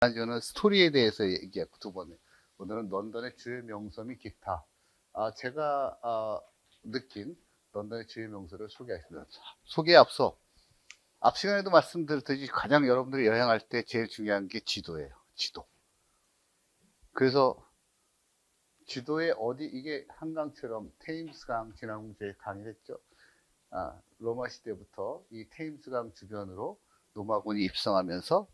저는 스토리에 대해서 얘기했고, 두 번에. 오늘은 런던의 주요 명소 및 기타. 제가 느낀 런던의 주요 명소를 소개하겠습니다. 소개에 앞 시간에도 말씀드렸듯이 가장 여러분들이 여행할 때 제일 중요한 게 지도예요. 지도. 그래서 지도에 이게 한강처럼 테임스강 지난주에 강의했죠. 로마 시대부터 이 테임스강 주변으로 로마군이 입성하면서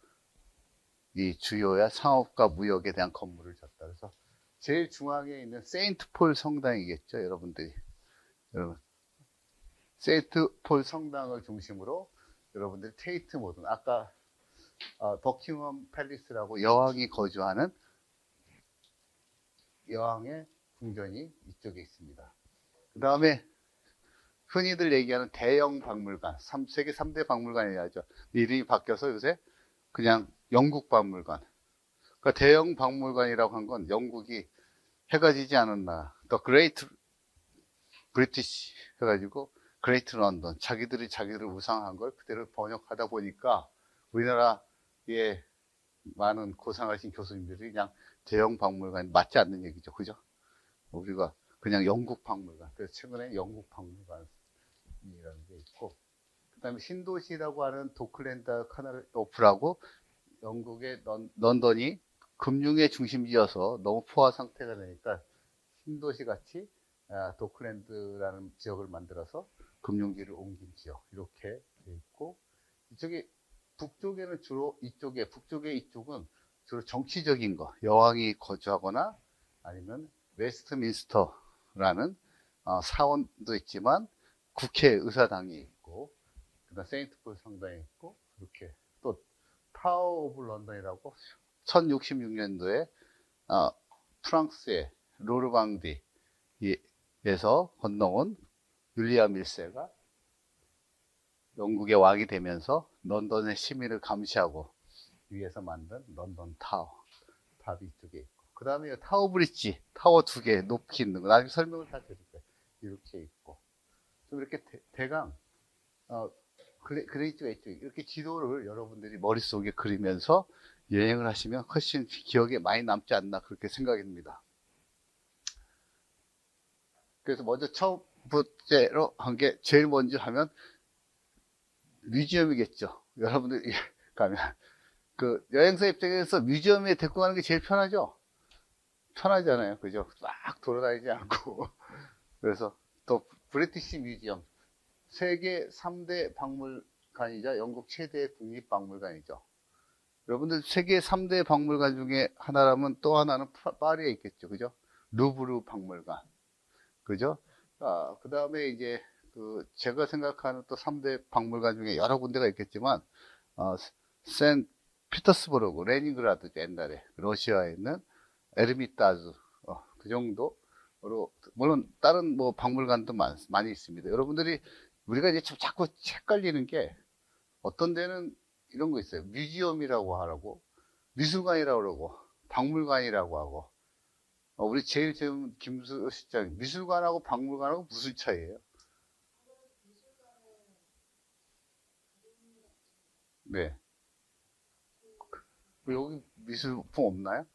이 주요야 상업과 무역에 대한 건물을 졌다. 그래서 제일 중앙에 있는 세인트 폴 성당이겠죠, 여러분들이. 여러분, 세인트 폴 성당을 중심으로 여러분들이 테이트 모든 아까 버킹엄 팰리스라고 여왕이 거주하는 여왕의 궁전이 이쪽에 있습니다. 그 다음에 흔히들 얘기하는 대형 박물관, 세계 3대 박물관이라죠. 이름이 바뀌어서 요새 그냥 영국 박물관. 그러니까 대형 박물관이라고 한 건 영국이 해가 지지 않은 나라, 더 그레이트 브리티시 해가지고 그레이트 런던, 자기들을 우상한 걸 그대로 번역하다 보니까 우리나라에 많은 고상하신 교수님들이 그냥 대형 박물관 맞지 않는 얘기죠, 그죠? 우리가 그냥 영국 박물관. 그래서 최근에 영국 박물관이라는 게 있고, 그 다음에 신도시라고 하는 도클랜드 카나리 오프라고 영국의 런던이 금융의 중심지여서 너무 포화 상태가 되니까 신도시 같이 도클랜드라는 지역을 만들어서 금융지를 옮긴 지역 이렇게 돼 있고, 이쪽에 북쪽에는 주로 이쪽은 주로 정치적인 거, 여왕이 거주하거나 아니면 웨스트민스터라는 사원도 있지만 국회의사당이 있고, 그다음 세인트폴 성당이 있고, 이렇게 또 타워 오브 런던이라고 1066년도에 프랑스의 로르방디에서 건너온 율리아 밀세가 영국의 왕이 되면서 런던의 시민을 감시하고 위에서 만든 런던 탑이 이쪽에 있고, 그 다음에 타워 브릿지, 타워 2개 높이 있는 거 나중에 설명을 다 드릴 거예요. 이렇게 있고, 좀 이렇게 대강 그레이트가 있죠. 이렇게 지도를 여러분들이 머릿속에 그리면서 여행을 하시면 훨씬 기억에 많이 남지 않나 그렇게 생각이 듭니다. 그래서 먼저 첫 번째로 한 게 제일 먼저 하면 뮤지엄이겠죠. 여러분들이 가면 그 여행사 입장에서 뮤지엄에 데리고 가는 게 제일 편하죠. 편하잖아요, 그죠? 막 돌아다니지 않고. 그래서 또 브리티시 뮤지엄, 세계 3대 박물관이자 영국 최대 국립박물관이죠. 여러분들 세계 3대 박물관 중에 하나라면 또 하나는 파리에 있겠죠, 그죠? 루브르 박물관, 그죠? 그 다음에 이제 제가 생각하는 또 3대 박물관 중에 여러 군데가 있겠지만 센 피터스부르크, 레닌그라드, 옛날에 러시아에 있는 에르미타즈, 그 정도로, 물론 다른 뭐 박물관도 많이 있습니다. 여러분들이 우리가 이제 자꾸 헷갈리는 게, 어떤 데는 이런 거 있어요. 뮤지엄이라고 하라고, 미술관이라고 그러고, 박물관이라고 하고. 우리 제일 지금 김수 실장, 미술관하고 박물관하고 무슨 차이예요? 네. 여기 미술품 없나요?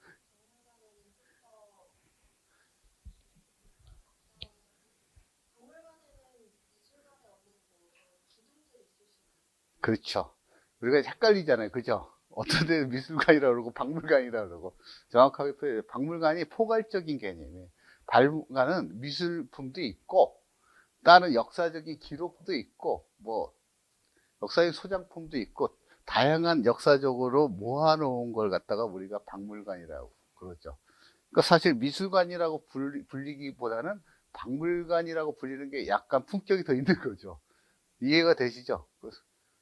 그렇죠. 우리가 헷갈리잖아요. 그죠? 어떤 데는 미술관이라고 그러고 박물관이라고 그러고, 정확하게 표현해요. 박물관이 포괄적인 개념이에요. 박물관은 미술품도 있고 다른 역사적인 기록도 있고 뭐 역사적인 소장품도 있고 다양한 역사적으로 모아놓은 걸 갖다가 우리가 박물관이라고 그러죠. 그러니까 사실 미술관이라고 불리기보다는 박물관이라고 불리는 게 약간 품격이 더 있는 거죠. 이해가 되시죠?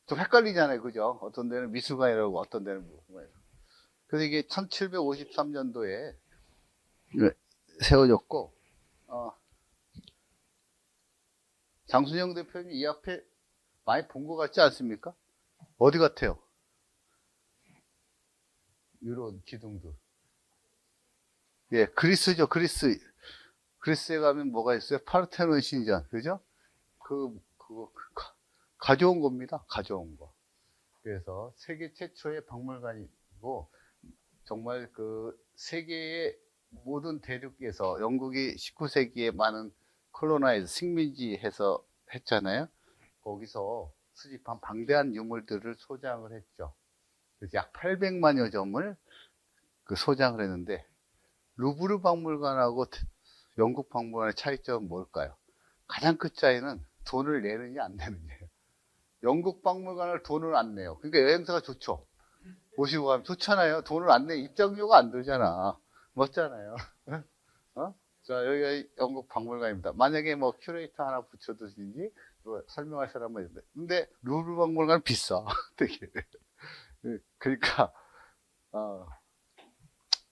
좀 헷갈리잖아요, 그죠? 어떤 데는 미술관이라고 어떤 데는 박물관이라고. 그래서 이게 1753년도에 세워졌고, 장순영 대표님 이 앞에 많이 본 것 같지 않습니까? 어디 같아요? 이런 기둥들. 예, 그리스죠, 그리스. 그리스에 가면 뭐가 있어요? 파르테논 신전, 그죠? 그거 가져온 겁니다. 가져온 거. 그래서 세계 최초의 박물관이고, 정말 그 세계의 모든 대륙에서 영국이 19세기에 많은 콜로나이즈 식민지 해서 했잖아요. 거기서 수집한 방대한 유물들을 소장을 했죠. 그래서 약 800만여 점을 그 소장을 했는데 루브르 박물관하고 영국 박물관의 차이점은 뭘까요? 가장 큰 차이는 돈을 내느냐 안 내느냐예요. 영국 박물관을 돈을 안 내요. 그러니까 여행사가 좋죠. 모시고 가면 좋잖아요. 돈을 안 내. 입장료가 안 들잖아. 멋잖아요. 어? 자, 여기가 영국 박물관입니다. 만약에 뭐 큐레이터 하나 붙여두든지 뭐 설명할 사람은 있는데, 근데 루브르 박물관은 비싸. 되게. 그러니까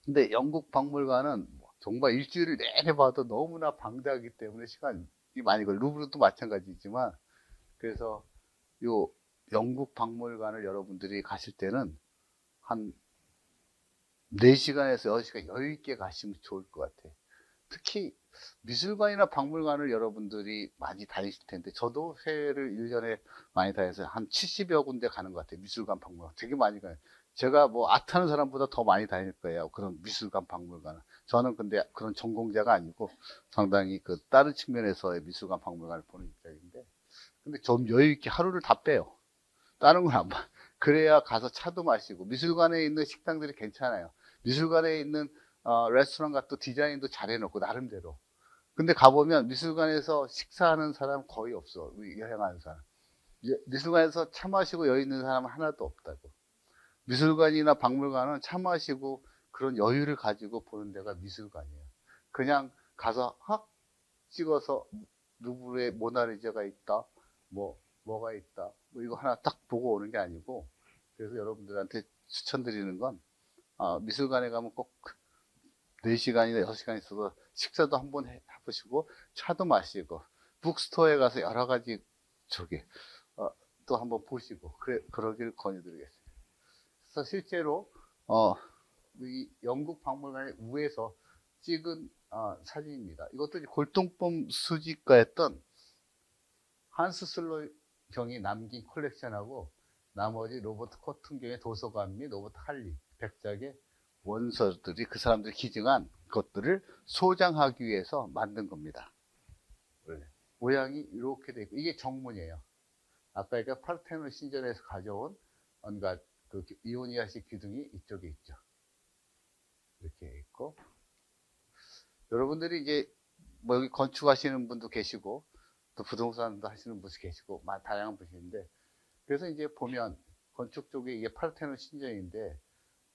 근데 영국 박물관은 정말 일주일을 내내 봐도 너무나 방대하기 때문에 시간이 많이 걸려. 루브르도 마찬가지지만 그래서 요 영국 박물관을 여러분들이 가실 때는 한 4시간에서 6시간 여유 있게 가시면 좋을 것 같아요. 특히 미술관이나 박물관을 여러분들이 많이 다니실 텐데 저도 해외를 1년에 많이 다녀서 한 70여 군데 가는 것 같아요. 미술관, 박물관 되게 많이 가요. 제가 뭐 아트하는 사람보다 더 많이 다닐 거예요. 그런 미술관, 박물관은. 저는 근데 그런 전공자가 아니고 상당히 그 다른 측면에서의 미술관, 박물관을 보는 입장인데 근데 좀 여유 있게 하루를 다 빼요. 다른 건 안 봐. 그래야 가서 차도 마시고 미술관에 있는 식당들이 괜찮아요. 미술관에 있는 레스토랑 같은 디자인도 잘 해놓고 나름대로. 근데 가보면 미술관에서 식사하는 사람 거의 없어. 여행하는 사람. 미술관에서 차 마시고 여유 있는 사람은 하나도 없다고. 미술관이나 박물관은 차 마시고 그런 여유를 가지고 보는 데가 미술관이에요. 그냥 가서 확 찍어서 루브르에 모나리자가 있다. 뭐가 있다. 뭐 이거 하나 딱 보고 오는 게 아니고 그래서 여러분들한테 추천드리는 건 미술관에 가면 꼭 4시간이나 6시간 있어서 식사도 한번 해보시고 차도 마시고 북스토어에 가서 여러 가지 또 한번 보시고 그러길 권유드리겠습니다. 그래서 실제로 이 영국 박물관의 우에서 찍은 사진입니다. 이것도 골동품 수집가였던 한스 슬로 경이 남긴 컬렉션하고 나머지 로버트 코튼 경의 도서관 및 로버트 할리 백작의 원서들이 그 사람들이 기증한 것들을 소장하기 위해서 만든 겁니다. 모양이 이렇게 돼 있고 이게 정문이에요. 아까 얘기한 파르테논 신전에서 가져온 온갖 그 이오니아식 기둥이 이쪽에 있죠. 이렇게 있고 여러분들이 이제 뭐 여기 건축하시는 분도 계시고 또 부동산도 하시는 분도 계시고 다양한 분이신데 그래서 이제 보면 건축 쪽에 이게 파르테논 신전인데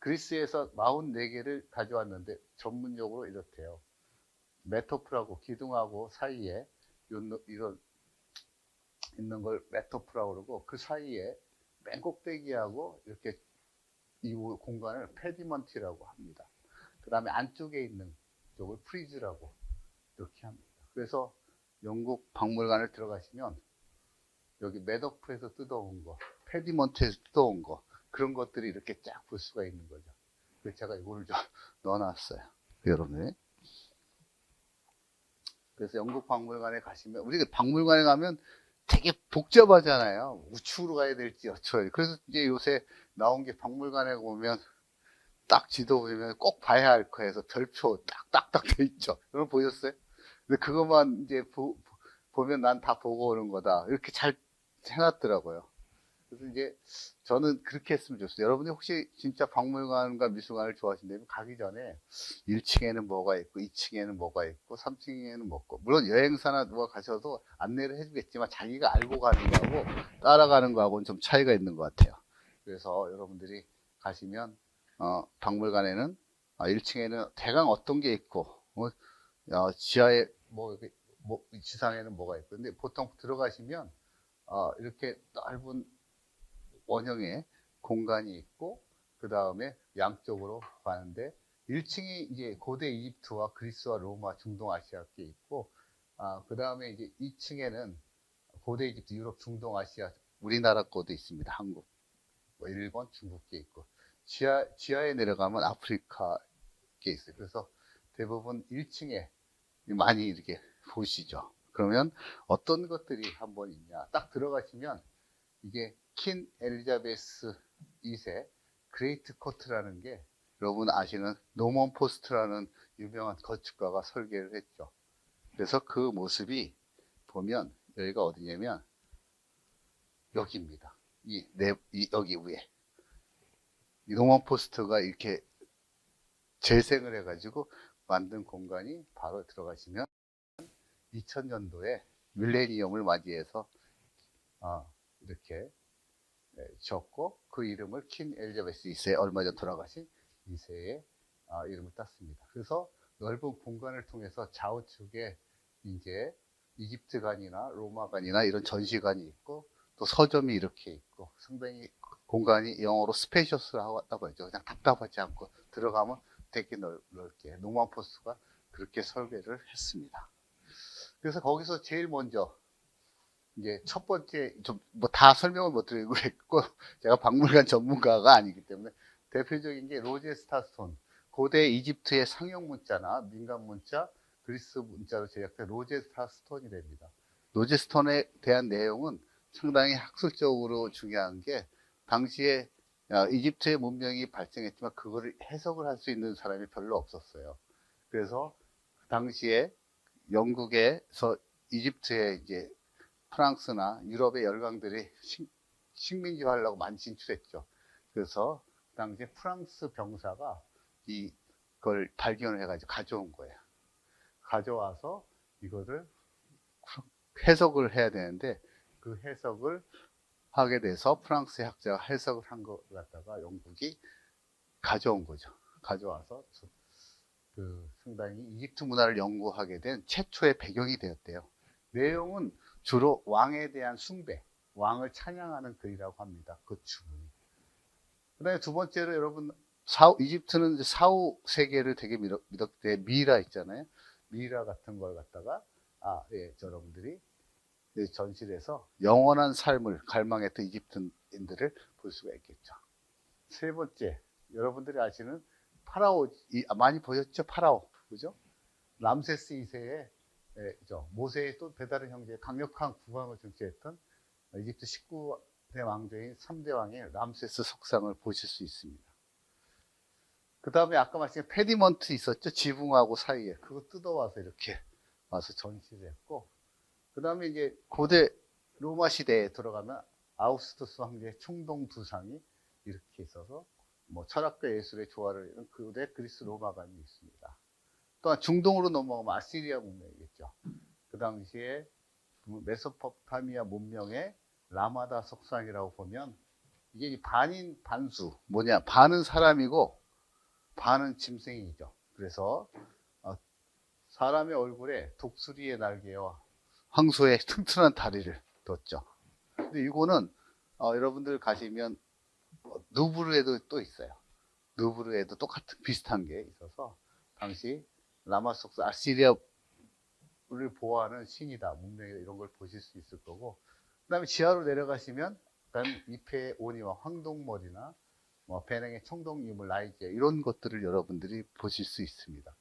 그리스에서 44개를 가져왔는데 전문용어로 이렇대요. 메토프라고 기둥하고 사이에 이런 있는 걸 메토프라고 그러고 그 사이에 맨 꼭대기하고 이렇게 이 공간을 페디먼티라고 합니다. 그 다음에 안쪽에 있는 쪽을 프리즈라고 이렇게 합니다. 그래서 영국 박물관을 들어가시면 여기 메도프에서 뜯어온 거, 페디먼트에서 뜯어온 거 그런 것들이 이렇게 쫙 볼 수가 있는 거죠. 그래서 제가 이거를 좀 넣어놨어요. 여러분들. 그래서 영국 박물관에 가시면 우리가 박물관에 가면 되게 복잡하잖아요. 우측으로 가야 될지 어쩌지. 그래서 이제 요새 나온 게 박물관에 보면 딱 지도 보면 꼭 봐야 할 거 해서 별표 딱딱딱 돼 있죠. 여러분 보셨어요? 근데 그것만 이제 보면 난 다 보고 오는 거다. 이렇게 잘 해놨더라고요. 그래서 이제 저는 그렇게 했으면 좋겠어요. 여러분이 혹시 진짜 박물관과 미술관을 좋아하신다면 가기 전에 1층에는 뭐가 있고 2층에는 뭐가 있고 3층에는 뭐고 물론 여행사나 누가 가셔도 안내를 해주겠지만 자기가 알고 가는 거하고 따라가는 거하고는 좀 차이가 있는 것 같아요. 그래서 여러분들이 가시면 박물관에는 1층에는 대강 어떤 게 있고 지하에 지상에는 뭐가 있고 근데 보통 들어가시면 이렇게 넓은 원형의 공간이 있고 그 다음에 양쪽으로 가는데 1층이 이제 고대 이집트와 그리스와 로마 중동아시아께 있고 그 다음에 이제 2층에는 고대 이집트 유럽 중동아시아 우리나라 거도 있습니다. 한국 뭐 일본 중국계 있고 지하에 내려가면 아프리카께 있어요. 그래서 대부분 1층에 많이 이렇게 보시죠. 그러면 어떤 것들이 한번 있냐 딱 들어가시면 이게 퀸 엘리자베스 2세 그레이트 코트라는 게 여러분 아시는 노먼 포스트라는 유명한 건축가가 설계를 했죠. 그래서 그 모습이 보면 여기가 어디냐면 여기입니다. 여기 위에 이 노먼 포스트가 이렇게 재생을 해가지고 만든 공간이 바로 들어가시면 2000년도에 밀레니엄을 맞이해서 이렇게 지었고 그 이름을 퀸 엘리자베스 2세 얼마 전 돌아가신 2세의 이름을 땄습니다. 그래서 넓은 공간을 통해서 좌우측에 이제 이집트관이나 로마관이나 이런 전시관이 있고 또 서점이 이렇게 있고 상당히 공간이 영어로 스페이셔스라고 하죠. 그냥 답답하지 않고 들어가면 되게 넓게 노만 포스가 그렇게 설계를 했습니다. 그래서 거기서 제일 먼저 이제 첫 번째 좀 뭐 다 설명을 못 드리고 있고 제가 박물관 전문가가 아니기 때문에 대표적인 게 로제스타 스톤 고대 이집트의 상형 문자나 민간 문자 그리스 문자로 제작된 로제스타 스톤이 됩니다. 로제스톤에 대한 내용은 상당히 학술적으로 중요한 게 당시에 이집트의 문명이 발전했지만 그거를 해석을 할 수 있는 사람이 별로 없었어요. 그래서 당시에 영국에서 이집트에 이제 프랑스나 유럽의 열강들이 식민지화하려고 많이 진출했죠. 그래서 당시에 프랑스 병사가 이걸 발견을 해가지고 가져온 거예요. 가져와서 이거를 해석을 해야 되는데 그 해석을 하게 돼서 프랑스 학자가 해석을 한 것 갖다가 영국이 가져온 거죠. 가져와서 그 상당히 이집트 문화를 연구하게 된 최초의 배경이 되었대요. 내용은 주로 왕에 대한 숭배, 왕을 찬양하는 글이라고 합니다. 그 주문이. 그 다음에 두 번째로 여러분, 이집트는 사후 세계를 되게 믿었기 때문에 미이라 있잖아요. 미이라 같은 걸 갖다가, 여러분들이 전시를 해서 영원한 삶을 갈망했던 이집트인들을 볼 수가 있겠죠. 세 번째, 여러분들이 아시는 파라오, 많이 보셨죠? 파라오. 그죠? 람세스 2세의 모세의 또 배다른 형제의 강력한 국왕을 정치했던 이집트 19대 왕조인 3대 왕의 람세스 석상을 보실 수 있습니다. 그 다음에 아까 말씀드린 페디먼트 있었죠? 지붕하고 사이에. 그거 뜯어와서 이렇게 와서 전시를 했고, 그 다음에 이제 고대 로마 시대에 들어가면 아우구스투스 황제의 총동 두상이 이렇게 있어서 뭐 철학과 예술의 조화를 이룬 고대 그리스 로마관이 있습니다. 또한 중동으로 넘어가면 아시리아 문명이겠죠. 그 당시에 메소포타미아 문명의 라마다 석상이라고 보면 이게 반인 반수 뭐냐, 반은 사람이고 반은 짐승이죠. 그래서 사람의 얼굴에 독수리의 날개와 황소의 튼튼한 다리를 뒀죠. 근데 이거는 여러분들 가시면 누브르에도 또 있어요. 누브르에도 똑같은 비슷한 게 있어서 당시 라마속스 아시리아를 보호하는 신이다, 문명이다 이런 걸 보실 수 있을 거고, 그 다음에 지하로 내려가시면 이페의 오니와 황동머리나 뭐 베냉의 청동유물 라이제 이런 것들을 여러분들이 보실 수 있습니다.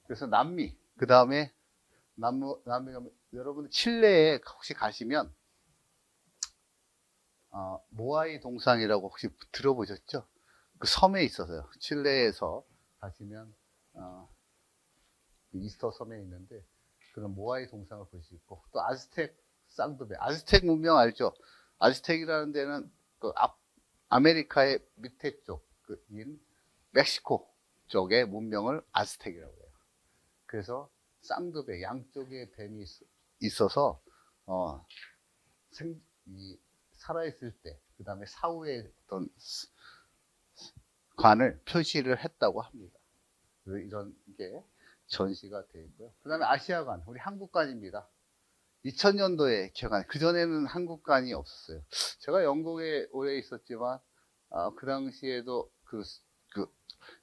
그래서 남미, 그 다음에 남미가 여러분 칠레에 혹시 가시면 모아이 동상이라고 혹시 들어보셨죠? 그 섬에 있어서요. 칠레에서 가시면 이스터 섬에 있는데 그런 모아이 동상을 볼 수 있고, 또 아즈텍 쌍두배, 아즈텍 문명 알죠? 아즈텍이라는 데는 그 아메리카의 밑에 쪽인 멕시코 쪽의 문명을 아즈텍이라고 해요. 그래서 쌍두배, 양쪽에 뱀이 있어서 살아있을 때, 그 다음에 사후의 어떤 관을 표시를 했다고 합니다. 이런 게 전시가 되어 있고요. 그 다음에 아시아관, 우리 한국관입니다. 2000년도에 개관, 그전에는 한국관이 없었어요. 제가 영국에 오래 있었지만, 그 당시에도 그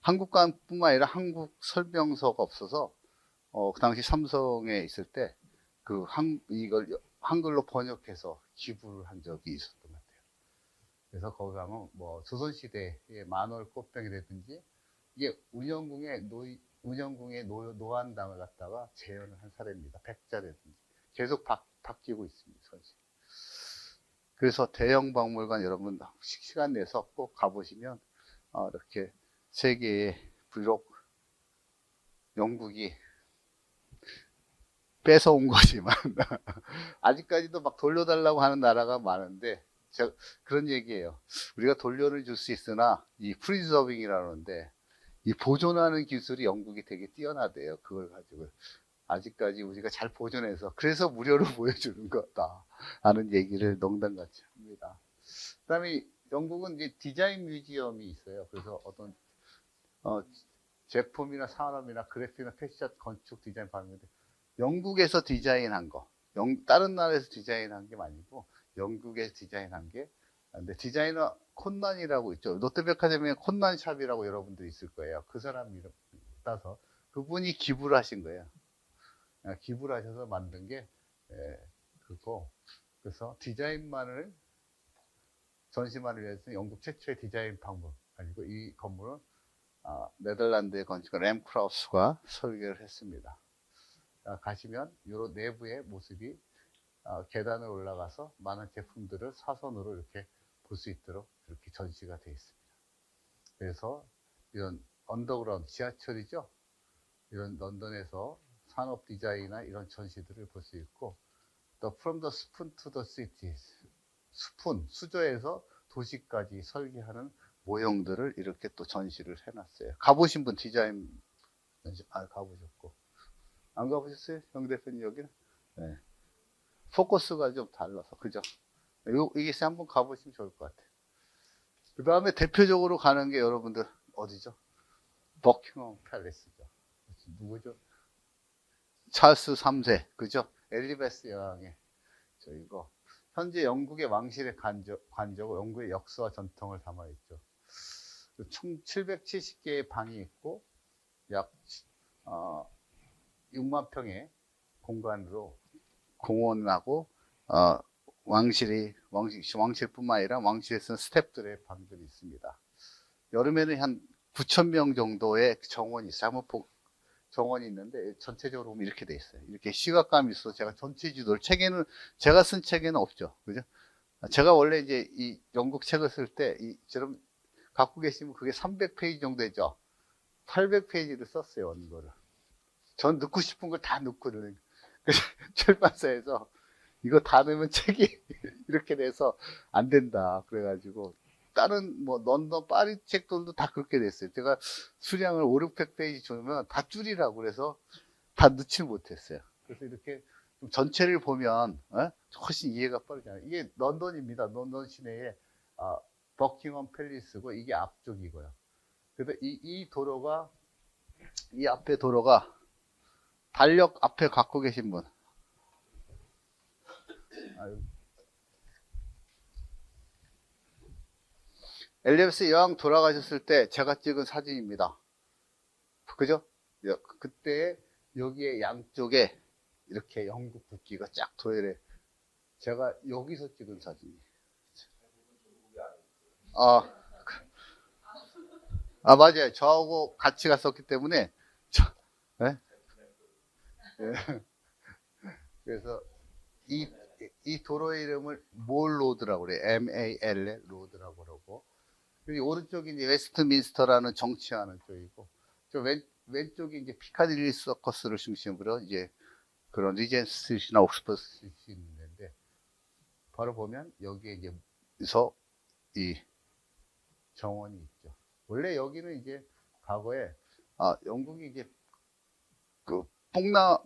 한국관뿐만 아니라 한국 설명서가 없어서, 그 당시 삼성에 있을 때, 이걸 한글로 번역해서 기부를 한 적이 있었던 것 같아요. 그래서 거기 가면 뭐 조선시대의 만월 꽃병이라든지, 이게 운영궁의 노안당을 갖다가 재현을 한 사례입니다. 백자라든지. 계속 바뀌고 있습니다. 사실. 그래서 대형 박물관 여러분 시간 내서 꼭 가보시면 이렇게 세계에 비록 영국이 뺏어온 거지만 아직까지도 막 돌려달라고 하는 나라가 많은데 그런 얘기예요. 우리가 돌려를 줄 수 있으나 이 프리저빙이라는데 이 보존하는 기술이 영국이 되게 뛰어나대요. 그걸 가지고 아직까지 우리가 잘 보존해서 그래서 무료로 보여주는 거다 하는 얘기를 농담같이 합니다. 그다음에 영국은 이제 디자인 뮤지엄이 있어요. 그래서 어떤 제품이나 산업이나 그래픽이나 패션, 건축 디자인 발명인데 영국에서 디자인한 거, 다른 나라에서 디자인한 게 아니고 영국에서 디자인한 게. 근데 디자이너 콘난이라고 있죠. 롯데백화점에 콘난샵이라고 여러분들 있을 거예요. 그 사람 이름 따서 그분이 기부를 하신 거예요. 기부를 하셔서 만든 게 그거. 그래서 디자인만을 전시만을 위해서 영국 최초의 디자인 박물. 아니고 이 건물은 네덜란드의 건축가 램크라우스가 설계를 했습니다. 가시면 요 내부의 모습이 계단을 올라가서 많은 제품들을 사선으로 이렇게 볼 수 있도록 이렇게 전시가 되어 있습니다. 그래서 이런 언더그라운드 지하철이죠. 이런 런던에서 산업 디자인이나 이런 전시들을 볼 수 있고, 또 From the Spoon to the City, 스푼, 수저에서 도시까지 설계하는 모형들을 이렇게 또 전시를 해놨어요. 가보신 분 디자인 전시, 가보셨고. 안 가보셨어요? 영 대표님 여기는? 네. 포커스가 좀 달라서, 그죠? 이게 한번 가보시면 좋을 것 같아요. 그 다음에 대표적으로 가는 게 여러분들 어디죠? 버킹엄 팰리스죠. 누구죠? 찰스 3세, 그죠? 엘리베스 여왕의 이거 현재 영국의 왕실의 관저고 영국의 역사와 전통을 담아있죠. 총 770개의 방이 있고 약 6만 평의 공간으로 공원하고 왕실뿐만 아니라 왕실에 쓰는 스태프들의 방들이 있습니다. 여름에는 한 9,000명 정도의 정원이 있어요. 정원이 있는데 전체적으로 보면 이렇게 돼 있어요. 이렇게 시각감이 있어서 제가 전체 지도를 제가 쓴 책에는 없죠. 그죠? 제가 원래 이제 이 영국 책을 쓸 때 여러분 갖고 계시면 그게 300페이지 정도 되죠. 800페이지를 썼어요. 이거를. 전 넣고 싶은 걸 다 넣고 그래서 출판사에서 이거 다 넣으면 책이 이렇게 돼서 안 된다. 그래가지고 다른 뭐 런던 파리 책들도 다 그렇게 됐어요. 제가 수량을 5, 600페이지 주면 다 줄이라고 그래서 다 넣지 못했어요. 그래서 이렇게 좀 전체를 보면 훨씬 이해가 빠르잖아요. 이게 런던입니다. 런던 시내에 버킹엄 팰리스고 이게 앞쪽이고요. 그래서 이 도로가 이 앞에 도로가 달력 앞에 갖고 계신 분. 엘리자베스 여왕 돌아가셨을 때 제가 찍은 사진입니다. 그죠? 그때 여기에 양쪽에 이렇게 영국 국기가 쫙 도열해. 제가 여기서 찍은 사진이에요. 맞아요. 저하고 같이 갔었기 때문에. 네? 네. 그래서 이 도로의 이름을 몰 로드라고 그래요. MAL 로드라고 그러고. 그리고 오른쪽이 이제 웨스트민스터라는 정치하는 쪽이고, 왼쪽이 이제 피카딜리 서커스를 중심으로 이제 그런 리젠스 스트리트나 옥스퍼드 스트리트 있는데, 바로 보면 여기에 이제서 이 정원이 있죠. 원래 여기는 이제 과거에 영국이 이제 그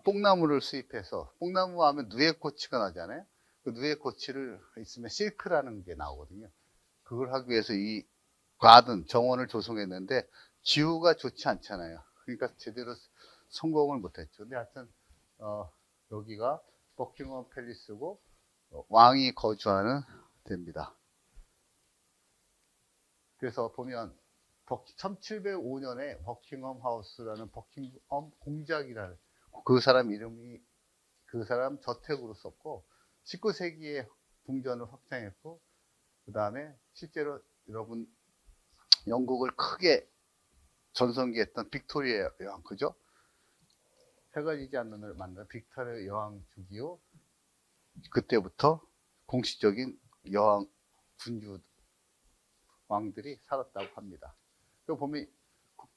뽕나무를 수입해서, 뽕나무 하면 누에코치가 나잖아요. 그 누에코치를 있으면 실크라는 게 나오거든요. 그걸 하기 위해서 이 정원을 조성했는데 기후가 좋지 않잖아요. 그러니까 제대로 성공을 못했죠. 근데 하여튼 여기가 버킹엄 팰리스고 왕이 거주하는 데입니다. 그래서 보면 1705년에 버킹엄 하우스라는 버킹엄 공작이라는 그 사람 이름이 그 사람 저택으로 썼고 19세기에 궁전을 확장했고 그 다음에 실제로 여러분 영국을 크게 전성기했던 빅토리아 여왕, 그죠? 해가 지지 않는 날 만난 빅토리아 여왕 주기로 그때부터 공식적인 여왕 군주 왕들이 살았다고 합니다. 그 보면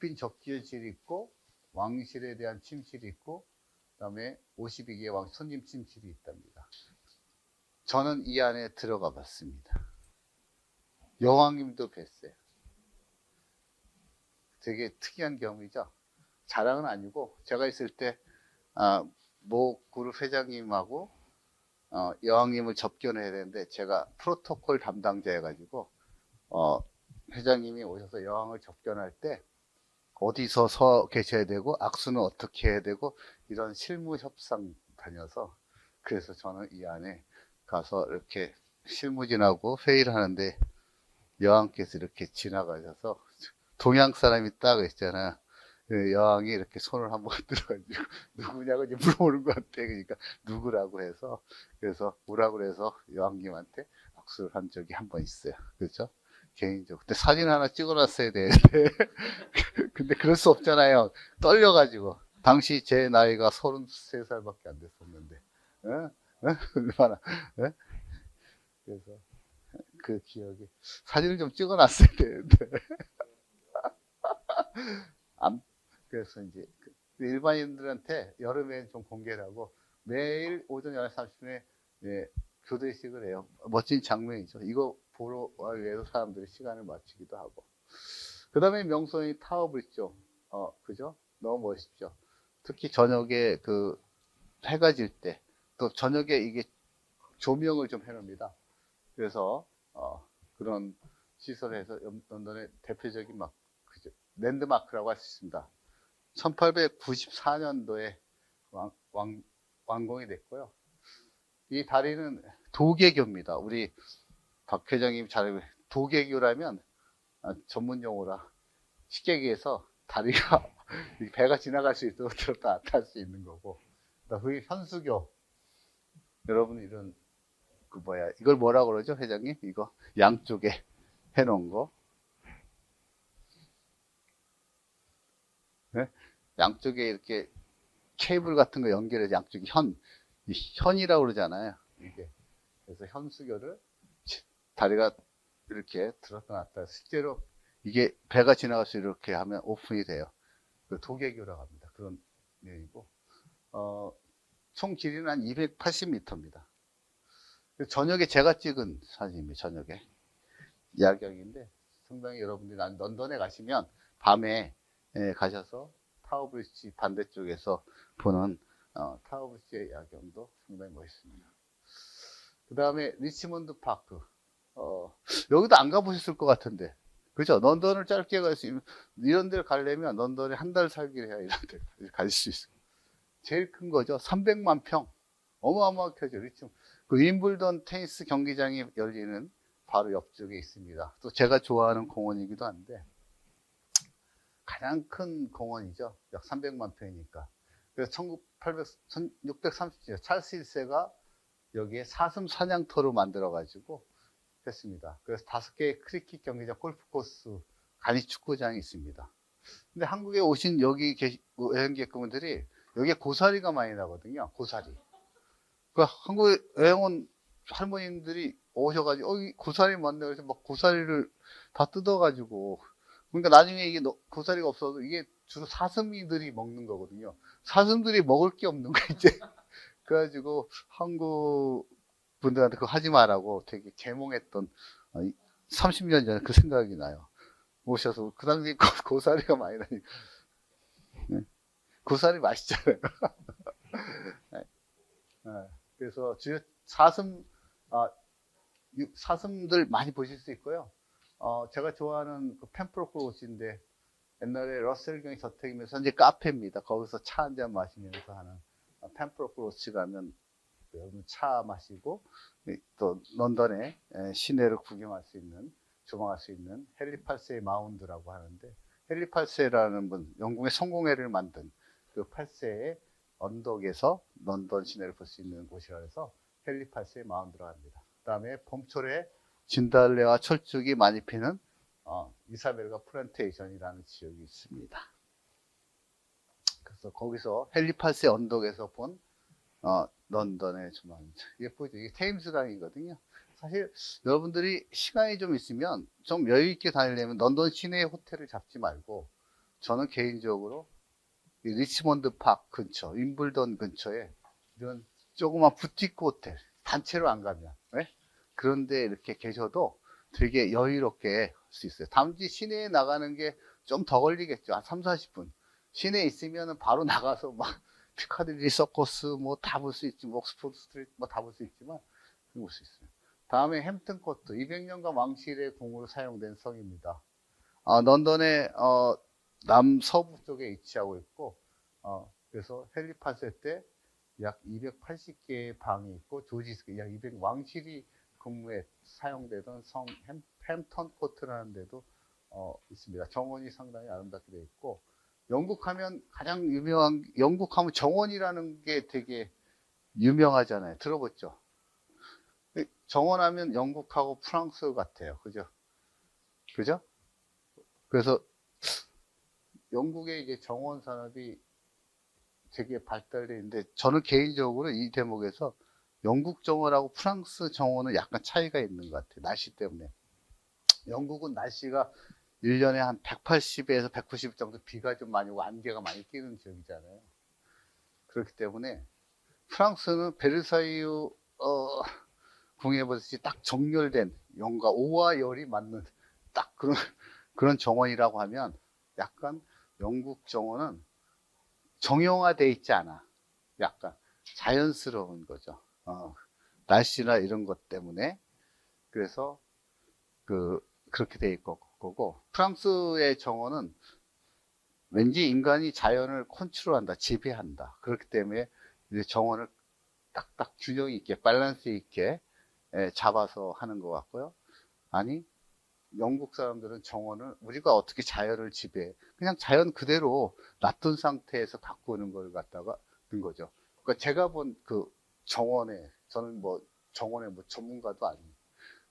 국빈 접기실이 있고 왕실에 대한 침실이 있고 그다음에 52개의 왕 손님 침실이 있답니다. 저는 이 안에 들어가 봤습니다. 여왕님도 뵀어요. 되게 특이한 경험이죠. 자랑은 아니고 제가 있을 때 모 그룹 회장님하고 여왕님을 접견해야 되는데 제가 프로토콜 담당자여가지고 회장님이 오셔서 여왕을 접견할 때 어디서 서 계셔야 되고 악수는 어떻게 해야 되고 이런 실무 협상 다녀서 그래서 저는 이 안에 가서 이렇게 실무진하고 회의를 하는데 여왕께서 이렇게 지나가셔서 동양 사람이 딱 있잖아요. 그 여왕이 이렇게 손을 한번 들어가지고 누구냐고 이제 물어보는 것 같아. 그러니까 누구라고 해서 그래서 오라고 해서 여왕님한테 악수를 한 적이 한 번 있어요. 그렇죠? 개인적으로. 근데 사진 하나 찍어놨어야 되는데 근데 그럴 수 없잖아요. 떨려가지고 당시 제 나이가 33살밖에 안 됐었는데 얼마나 그래서 그 기억이 사진을 좀 찍어놨어야 되는데 그래서 이제 일반인들한테 여름에 좀 공개를 하고 매일 오전 11시 30분에 교대식을 해요. 멋진 장면이죠. 이거 보러 위해서 사람들이 시간을 마치기도 하고. 그 다음에 명성이 타워브리죠. 그죠? 너무 멋있죠. 특히 저녁에 그 해가 질 때, 또 저녁에 이게 조명을 좀 해놓습니다. 그래서 그런 시설에서 런던의 대표적인 랜드마크라고 할 수 있습니다. 1894년도에 완공이 됐고요. 이 다리는 도계교입니다. 우리 박 회장님 잘 알고 도계교라면 전문 용어라 쉽게 얘기해서 다리가 배가 지나갈 수 있도록 들었다 놨다 할 수 있는 거고 그게 현수교. 여러분 이런 이걸 뭐라고 그러죠 회장님? 이거 양쪽에 해놓은 거 네? 양쪽에 이렇게 케이블 같은 거 연결해서 양쪽에 현이라고 그러잖아요. 이게 그래서 현수교를 다리가 이렇게 들었다 놨다 실제로 이게 배가 지나갈 수 이렇게 하면 오픈이 돼요. 그 도계교라고 합니다. 그런 내용이고 총 길이는 한 280m입니다. 저녁에 제가 찍은 사진입니다. 저녁에 야경인데 상당히 여러분들이 런던에 가시면 밤에 가셔서 타워브리지 반대쪽에서 보는 타워브리지의 야경도 상당히 멋있습니다. 그 다음에 리치몬드 파크 여기도 안 가보셨을 것 같은데 그죠? 런던을 짧게 갈 수 있는 이런 데를 가려면 런던에 한 달 살기를 해야 이런 데 갈 수 있어요. 제일 큰 거죠. 300만 평 어마어마하게 크죠. 리치몬드 그 윈블던 테니스 경기장이 열리는 바로 옆쪽에 있습니다. 또 제가 좋아하는 공원이기도 한데 가장 큰 공원이죠. 약 300만 평이니까. 그래서 1630년 찰스 1세가 여기에 사슴 사냥터로 만들어가지고 했습니다. 그래서 5개의 크리켓 경기장, 골프 코스, 간이 축구장이 있습니다. 근데 한국에 오신 여기 여행객분들이 여기에 고사리가 많이 나거든요. 고사리. 그 한국에 여행 온 할머님들이 오셔가지고 고사리 많네 그래서 막 고사리를 다 뜯어가지고 그러니까 나중에 이게 고사리가 없어도 이게 주로 사슴이들이 먹는 거거든요. 사슴들이 먹을 게 없는 거 이제 그래가지고 한국 분들한테 그거 하지 말라고 되게 계몽했던 30년 전에 그 생각이 나요. 오셔서 그 당시에 고사리가 많이 나니까 고사리 맛있잖아요. 그래서 사슴들 많이 보실 수 있고요. 제가 좋아하는 그 펜프로크 옷인데 옛날에 러셀 경이 저택이면서 현재 카페입니다. 거기서 차 한잔 마시면서 하는 펜프로크 로치 가면 여러분 차 마시고 또 런던의 시내를 구경할 수 있는 조망할 수 있는 헨리 8세의 마운드라고 하는데 헨리 8세라는 분 영국의 성공회를 만든 그 8세의 언덕에서 런던 시내를 볼 수 있는 곳이라 해서 헨리 8세의 마운드라고 합니다. 그 다음에 봄철에 진달래와 철쭉이 많이 피는 이사벨가 플랜테이션이라는 지역이 있습니다. 그래서 거기서 헨리 8세 언덕에서 본 런던의 조망 예쁘죠. 이게 테임스 강이거든요. 사실 여러분들이 시간이 좀 있으면 좀 여유 있게 다니려면 런던 시내 호텔을 잡지 말고 저는 개인적으로 이 리치몬드 파크 근처, 윈블던 근처에 이런 조그만 부티크 호텔, 단체로 안 가면, 네? 그런데 이렇게 계셔도 되게 여유롭게 할 수 있어요. 단지 시내에 나가는 게 좀 더 걸리겠죠. 한 3, 40분. 시내에 있으면은 바로 나가서 막 피카딜리 서커스 뭐 다 볼 수 있지, 옥스포드 스트리트 뭐 다 볼 수 있지만 볼 수 있어요. 다음에 햄튼 코트, 200년간 왕실의 궁으로 사용된 성입니다. 런던의 남서부 쪽에 위치하고 있고, 그래서 헨리 8세 때 약 280개의 방이 있고, 조지스가 약 200, 왕실이 근무에 사용되던 성 햄턴 코트라는 데도 있습니다. 정원이 상당히 아름답게 되어 있고, 영국 하면 가장 유명한, 영국 하면 정원이라는 게 되게 유명하잖아요. 들어봤죠? 정원 하면 영국하고 프랑스 같아요. 그죠? 그죠? 그래서 영국의 이제 정원 산업이 되게 발달되어 있는데, 저는 개인적으로 이 대목에서 영국 정원하고 프랑스 정원은 약간 차이가 있는 것 같아요. 날씨 때문에. 영국은 날씨가 1년에 한 180에서 190 정도 비가 좀 많이 오고 안개가 많이 끼는 지역이잖아요. 그렇기 때문에 프랑스는 베르사유 궁에 보듯이 딱 정렬된 영과 오와 열이 맞는 딱 그런 정원이라고 하면, 약간 영국 정원은 정형화되어 있지 않아. 약간 자연스러운 거죠. 날씨나 이런 것 때문에. 그래서 그렇게 돼 있고, 거고, 프랑스의 정원은 왠지 인간이 자연을 컨트롤한다, 지배한다. 그렇기 때문에 이제 정원을 딱딱 균형 있게, 밸런스 있게 잡아서 하는 것 같고요. 아니, 영국 사람들은 정원을 우리가 어떻게 자연을 지배해? 그냥 자연 그대로 놔둔 상태에서 갖고 오는 걸 갖다가 든 거죠. 그러니까 제가 본 그 정원에, 저는 뭐 정원의 뭐 전문가도 아니고,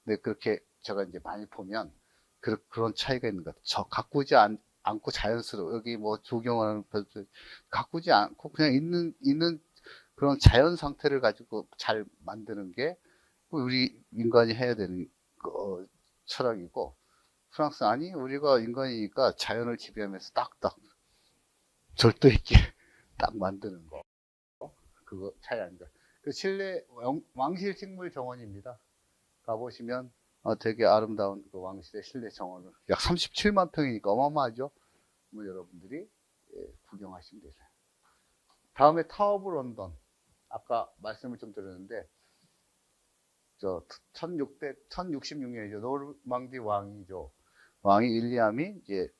근데 그렇게 제가 이제 많이 보면 그런 차이가 있는 것 같아요. 가꾸지 않고 자연스러워. 여기 뭐 조경하는 가꾸지 않고 그냥 있는 그런 자연 상태를 가지고 잘 만드는 게 우리 인간이 해야 되는 철학이고, 프랑스 아니, 우리가 인간이니까 자연을 지배하면서 딱딱 절도 있게 딱 만드는 거, 그거 차이 아닌가. 그 실내 왕실 식물 정원입니다. 가보시면 되게 아름다운 그 왕실의 실내 정원을 약 37만 평이니까 어마어마하죠. 뭐 여러분들이 구경하시면 되세요. 다음에 타워 오브 런던, 아까 말씀을 좀 드렸는데, 1066년이죠. 노르망디 왕이죠. 왕이 윌리엄이 이제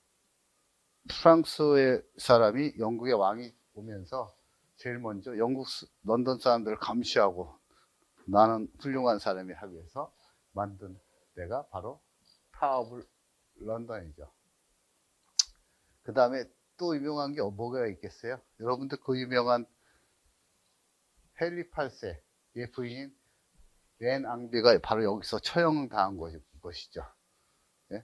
프랑스의 사람이 영국의 왕이 오면서 제일 먼저 런던 사람들을 감시하고 나는 훌륭한 사람이 하기 위해서 만든 데가 바로 타워 오브 런던이죠. 그 다음에 또 유명한 게 뭐가 있겠어요? 여러분들 그 유명한 헨리 8세의 부인인 렌 앙비가 바로 여기서 처형당한 것이죠. 예?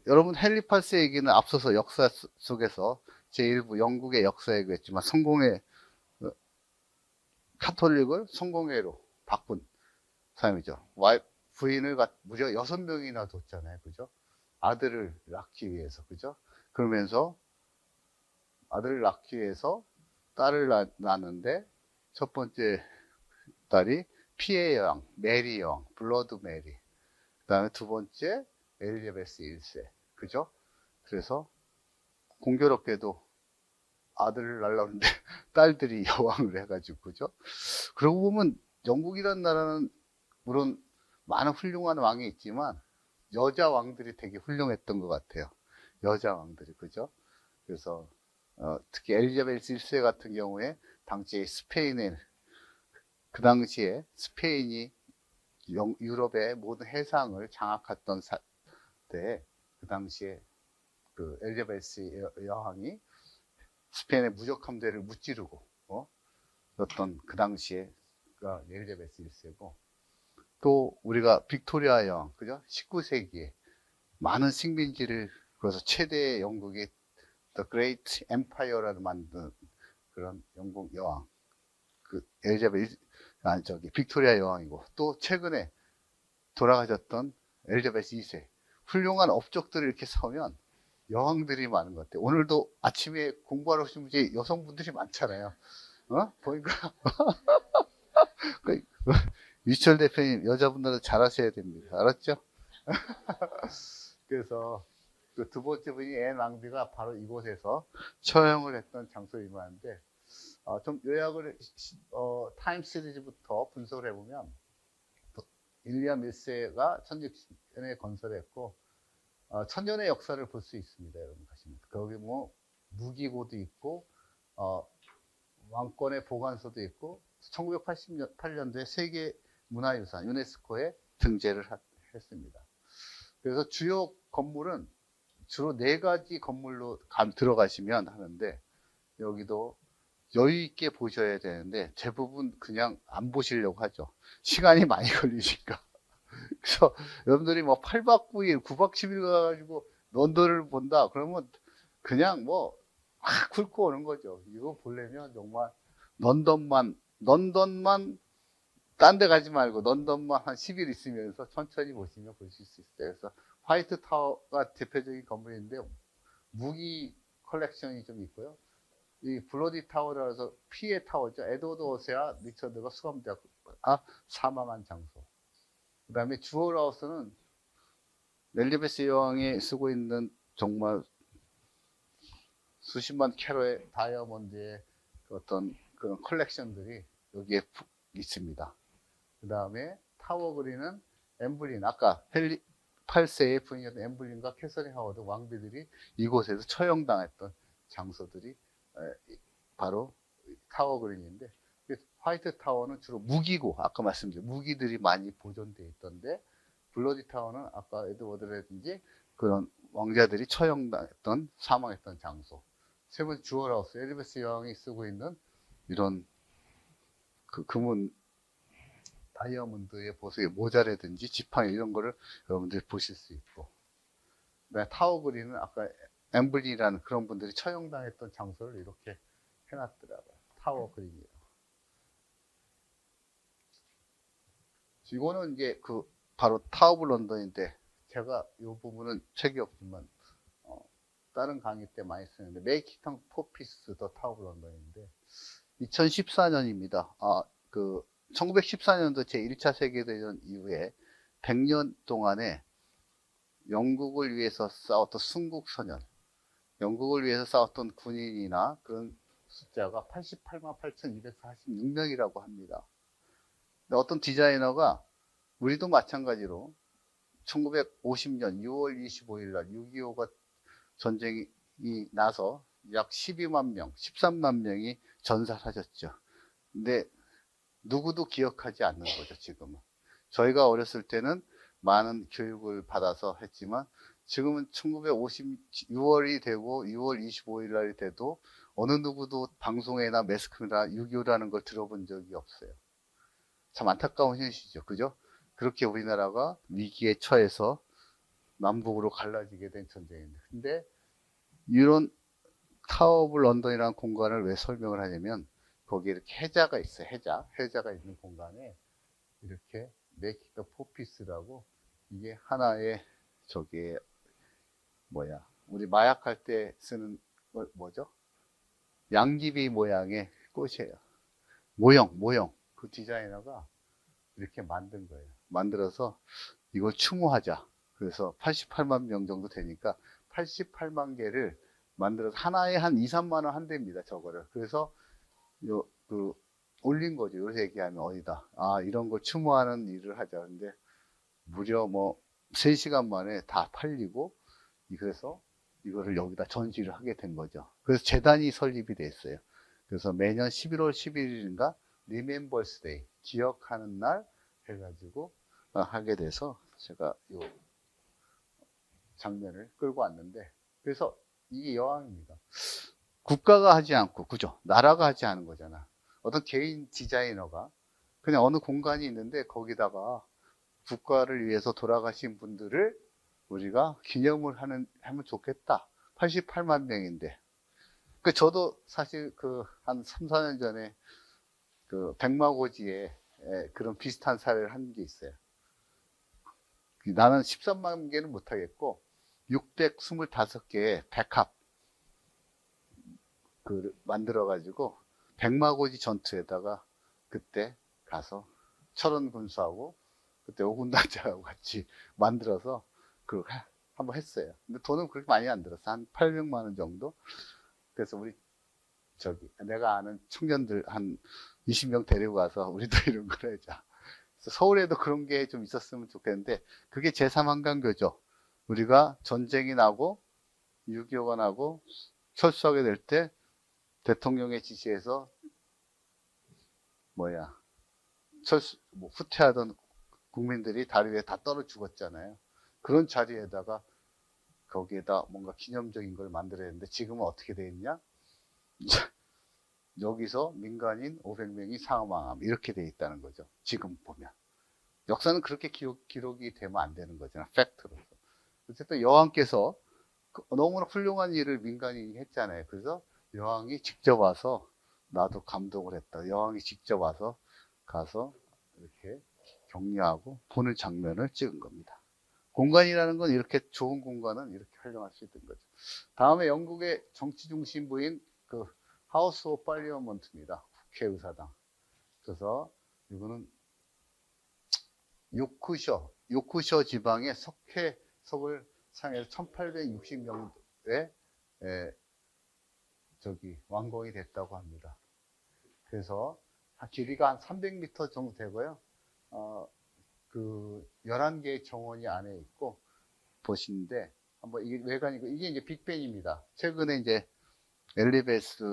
여러분 헨리 8세 얘기는 앞서서 역사 속에서 제1부 영국의 역사 얘기했지만, 성공의 카톨릭을 성공회로 바꾼 사람이죠. 부인을 무려 6명이나 뒀잖아요. 그죠? 아들을 낳기 위해서. 그죠? 그러면서 아들을 낳기 위해서 딸을 낳는데, 첫 번째 딸이 피해 여왕, 메리 여왕, 블러드 메리. 그 다음에 두 번째 엘리자베스 1세. 그죠? 그래서 공교롭게도 아들을 낳았는데 딸들이 여왕을 해가지고, 그죠? 그러고 보면 영국이라는 나라는 물론 많은 훌륭한 왕이 있지만 여자 왕들이 되게 훌륭했던 것 같아요. 여자 왕들이. 그죠? 그래서 특히 엘리자베스 1세 같은 경우에 당시 스페인의, 그 당시에 스페인이 유럽의 모든 해상을 장악했던 때, 그 당시에 그 엘리자베스 여왕이 스페인의 무적 함대를 무찌르고 어떤 그 당시에 엘리자베스 1세고, 또 우리가 빅토리아 여왕, 그죠? 19세기에 많은 식민지를, 그래서 최대의 영국의 The Great Empire를 만든 그런 영국 여왕, 빅토리아 여왕이고, 또 최근에 돌아가셨던 엘리자베스 2세. 훌륭한 업적들을 이렇게 서면 여왕들이 많은 것 같아요. 오늘도 아침에 공부하러 오신 분이 여성분들이 많잖아요. 보니까 그 유철 대표님 여자분들은 잘하셔야 됩니다. 알았죠? 그래서 그 두 번째 분이 앤 왕비가 바로 이곳에서 처형을 했던 장소이면한데 좀 요약을 타임 시리즈부터 분석을 해보면 윌리엄 1세가 1600년에 건설했고 천년의 역사를 볼 수 있습니다. 여러분 가시면 거기 뭐 무기고도 있고 왕권의 보관소도 있고 1988년도에 세계 문화유산 유네스코에 등재를 했습니다. 그래서 주요 건물은 주로 4가지 건물로 들어가시면 하는데 여기도 여유 있게 보셔야 되는데 대부분 그냥 안 보시려고 하죠. 시간이 많이 걸리니까. 그래서 여러분들이 뭐 8박 9일, 9박 10일 가가지고 런던을 본다. 그러면 그냥 뭐 막 훑고 오는 거죠. 이거 보려면 정말 런던만 딴 데 가지 말고 런던만 한 10일 있으면서 천천히 보시면 보실 수 있어요. 그래서 화이트 타워가 대표적인 건물인데 무기 컬렉션이 좀 있고요. 이 블러디 타워라 해서 피해 타워죠. 에드워드 오세아 리처드가 수감되었고 사망한 장소. 그 다음에 주얼하우스는 엘리베스 여왕이 쓰고 있는 정말 수십만 캐로의 다이아몬드의 어떤 그런 컬렉션들이 여기에 있습니다. 그 다음에 타워 그린은 엠블린, 아까 헨리 8세의 부인이었던 엠블린과 캐서린 하워드 왕비들이 이곳에서 처형당했던 장소들이 바로 타워 그린인데, 화이트 타워는 주로 무기고, 아까 말씀드린 무기들이 많이 보존되어 있던데, 블러디 타워는 아까 에드워드라든지 그런 왕자들이 처형당했던, 사망했던 장소. 세 번째 주얼하우스, 엘리베스 여왕이 쓰고 있는 이런 그 금은 다이아몬드의 보석의 모자라든지 지팡이 이런 거를 여러분들이 보실 수 있고, 타워 그린은 아까 엠블리라는 그런 분들이 처형당했던 장소를 이렇게 해놨더라고요. 타워 그린이요. 이거는 이제 그 바로 타워 오브 런던인데, 제가 이 부분은 책이 없지만 다른 강의 때 많이 쓰는데, 메이킹 포피스 더 타워 오브 런던인데 2014년입니다. 1914년도 제1차 세계대전 이후에 100년 동안에 영국을 위해서 싸웠던 순국선열, 영국을 위해서 싸웠던 군인이나 그런 숫자가 88만 8,246명이라고 합니다. 근데 어떤 디자이너가 우리도 마찬가지로 1950년 6월 25일 날 6.25가 전쟁이 나서 약 12만 명, 13만 명이 전사하셨죠. 근데 누구도 기억하지 않는 거죠, 지금은. 저희가 어렸을 때는 많은 교육을 받아서 했지만 지금은 1950 6월이 되고 6월 25일 날이 돼도 어느 누구도 방송이나 매스컴이나 6.25라는 걸 들어본 적이 없어요. 참 안타까운 현실이죠. 그죠? 그렇게 우리나라가 위기에 처해서 남북으로 갈라지게 된 전쟁인데, 근데 이런 타워 오브 런던이라는 공간을 왜 설명을 하냐면, 거기에 이렇게 해자가 있어요. 해자가 있는 공간에 이렇게 메이킹 더 포피스라고, 이게 하나의 저기 우리 마약할 때 쓰는 뭐죠? 양귀비 모양의 꽃이에요. 모형. 그 디자이너가 이렇게 만든 거예요. 만들어서 이걸 추모하자. 그래서 88만 명 정도 되니까 88만 개를 만들어서 하나에 한 2, 3만 원 한대입니다. 저거를. 그래서 올린 거죠. 요새 얘기하면 어디다. 이런 걸 추모하는 일을 하자. 근데 무려 3시간 만에 다 팔리고, 그래서 이거를 여기다 전시를 하게 된 거죠. 그래서 재단이 설립이 됐어요. 그래서 매년 11월 11일인가 Remembrance Day, 기억하는 날 해가지고 하게 돼서 제가 이 장면을 끌고 왔는데, 그래서 이게 여왕입니다. 국가가 하지 않고, 그죠? 나라가 하지 않은 거잖아. 어떤 개인 디자이너가 그냥 어느 공간이 있는데 거기다가 국가를 위해서 돌아가신 분들을 우리가 기념을 하면 좋겠다. 88만 명인데. 저도 사실 한 3, 4년 전에 백마고지에 그런 비슷한 사례를 한 게 있어요. 나는 13만 개는 못하겠고 625개의 백합 만들어가지고 백마고지 전투에다가 그때 가서 철원 군수하고 그때 오군단장하고 같이 만들어서 한번 했어요. 근데 돈은 그렇게 많이 안 들었어. 한 800만 원 정도. 그래서 우리 내가 아는 청년들 한 20명 데리고 가서 우리도 이런 걸 하자. 그래서 서울에도 그런 게 좀 있었으면 좋겠는데 그게 제3한강교죠. 우리가 전쟁이 나고 6.25가 나고 철수하게 될 때 대통령의 지시에서 후퇴하던 국민들이 다리 위에 다 떨어 죽었잖아요. 그런 자리에다가 거기에다 뭔가 기념적인 걸 만들어야 되는데 지금은 어떻게 돼 있냐? 여기서 민간인 500명이 사망함 이렇게 돼 있다는 거죠. 지금 보면 역사는 그렇게 기록이 되면 안 되는 거잖아. 팩트로서. 어쨌든 여왕께서 너무나 훌륭한 일을 민간인이 했잖아요. 그래서 여왕이 직접 와서 나도 감동을 했다. 여왕이 직접 와서 가서 이렇게 격려하고 보는 장면을 찍은 겁니다. 공간이라는 건 이렇게 좋은 공간은 이렇게 활용할 수 있는 거죠. 다음에 영국의 정치 중심부인 하우스 오브 팔리어먼트입니다. 국회의사당. 그래서 이거는 요크셔 지방의 석을 상해서 1860년에 완공이 됐다고 합니다. 그래서 길이가 한 300m 정도 되고요. 11개의 정원이 안에 있고 보시는데 한번 이게 외관이고 이게 이제 빅벤입니다. 최근에 이제 엘리베이스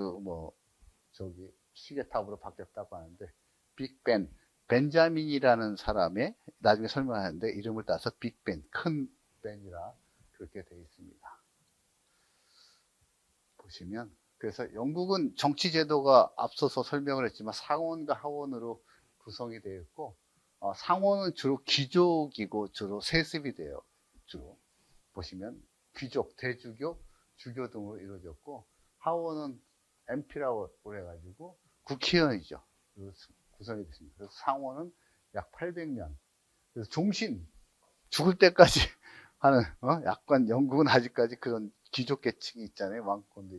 시계탑으로 바뀌었다고 하는데 빅벤 벤자민이라는 사람의 나중에 설명하는데 이름을 따서 빅벤 큰 벤이라 그렇게 되어 있습니다. 보시면 그래서 영국은 정치 제도가 앞서서 설명을 했지만 상원과 하원으로 구성이 되어 있고 상원은 주로 귀족이고 주로 세습이 돼요. 주로 보시면 귀족, 대주교, 주교 등으로 이루어졌고 하원은 MP라고 해가지고 국회의원이죠. 구성이 됐습니다. 그래서 상원은 약 800명. 그래서 종신 죽을 때까지 하는 약간 영국은 아직까지 그런 귀족 계층이 있잖아요. 왕권도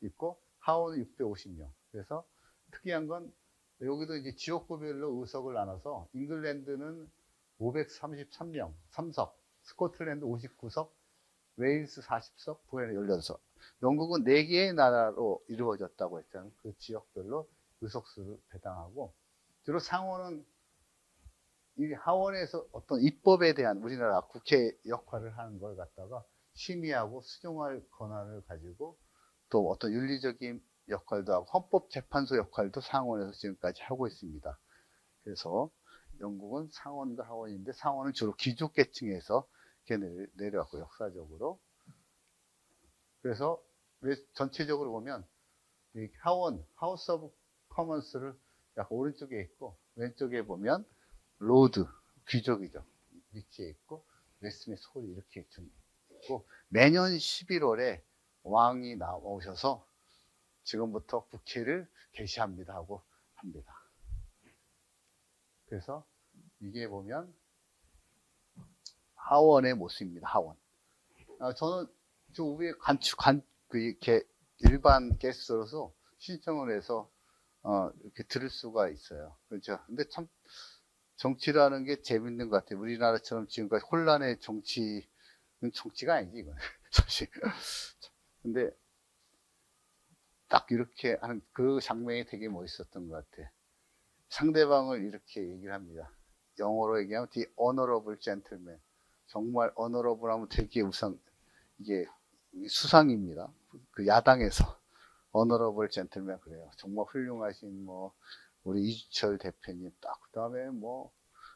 있고 하원은 650명. 그래서 특이한 건 여기도 이제 지역구별로 의석을 나눠서 잉글랜드는 533명, 3석, 스코틀랜드 59석, 웨일스 40석, 부에는 16석. 영국은 4개의 나라로 이루어졌다고 했잖아요. 그 지역별로 의석수를 배당하고 주로 상원은 이 하원에서 어떤 입법에 대한 우리나라 국회 역할을 하는 걸 갖다가 심의하고 수정할 권한을 가지고 또 어떤 윤리적인 역할도 하고 헌법재판소 역할도 상원에서 지금까지 하고 있습니다. 그래서 영국은 상원과 하원인데 상원은 주로 귀족계층에서 내려왔고 역사적으로. 그래서 전체적으로 보면 이 하우스 오브 커먼스를 약 오른쪽에 있고 왼쪽에 보면 로드 귀족이죠. 위치에 있고 웨스트민스터 홀이 이렇게 있고 매년 11월에 왕이 나오셔서 지금부터 국회를 개시합니다 하고 합니다. 그래서 이게 보면 하원의 모습입니다. 하원. 저는 저 위에 이렇게 일반 게스트로서 신청을 해서 이렇게 들을 수가 있어요. 그렇죠. 근데 참 정치라는 게 재밌는 것 같아요. 우리나라처럼 지금까지 혼란의 정치가 아니지 이건 사실. 근데 딱 이렇게 하는 그 장면이 되게 멋있었던 것 같아. 상대방을 이렇게 얘기를 합니다. 영어로 얘기하면 The Honorable Gentleman. 정말 honorable 하면 되게 이게 수상입니다. 그 야당에서 honorable gentleman 그래요. 정말 훌륭하신 우리 이주철 대표님 딱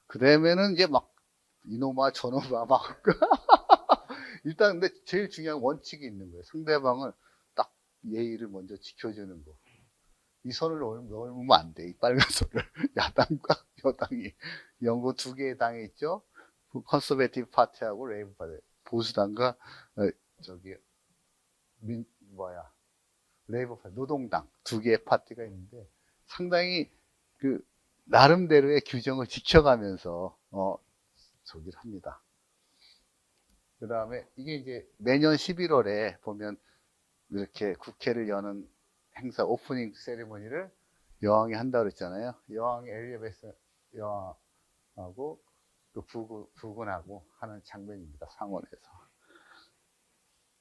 그다음에는 이제 막 이놈아 저놈아 막 일단 근데 제일 중요한 원칙이 있는 거예요. 상대방을 딱 예의를 먼저 지켜주는 거. 이 선을 넘으면 안 돼. 이 빨간 선을. 야당과 여당이 영국 2개의 당이 있죠. 컨서베이티브 파티하고 레이브 파티, 보수당과 레이버 파티, 노동당 2개의 파티가 있는데 상당히 나름대로의 규정을 지켜가면서 합니다. 그 다음에 이게 이제 매년 11월에 보면 이렇게 국회를 여는 행사 오프닝 세리머니를 여왕이 한다고 그랬잖아요. 여왕이 엘리자베스 여왕하고 그 부군하고 하는 장면입니다. 상원에서.